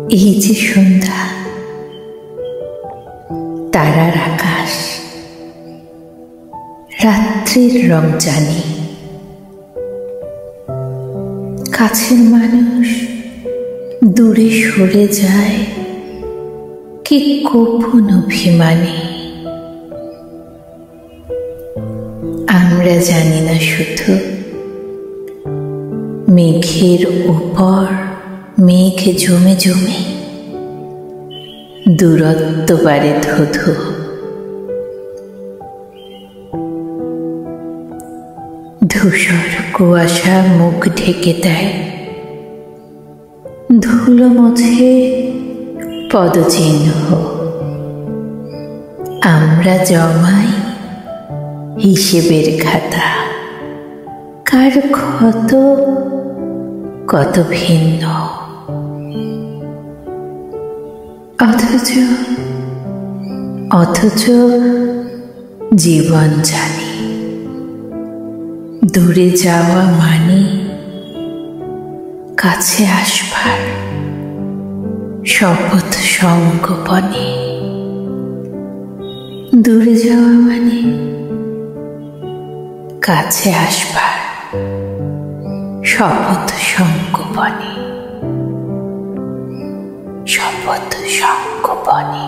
এই যে সন্ধ্যা, তারার আকাশ, রাত্রির রং জানি। কাছের মানুষ দূরে সরে যায় কি গোপন অভিমানে। আমরা জানি না শুধু মেঘের উপর মেঘ জমে জমে দূরত্ব বাড়ে ধুধু। ধূসর কুয়াশা মুখ ঢেকে দেয়, ধুলো মুছে পদচিহ্ন। আমরা জমাই হিসেবের খাতা, কার ক্ষত কত ভিন্ন। অথচ জীবন জানি দূরে যাওয়া মানে কাছে আসবার শপথ সংগোপনে। দূরে যাওয়া মানে কাছে আসবার শপথ সংগোপনে। শপথ সংগোপনে।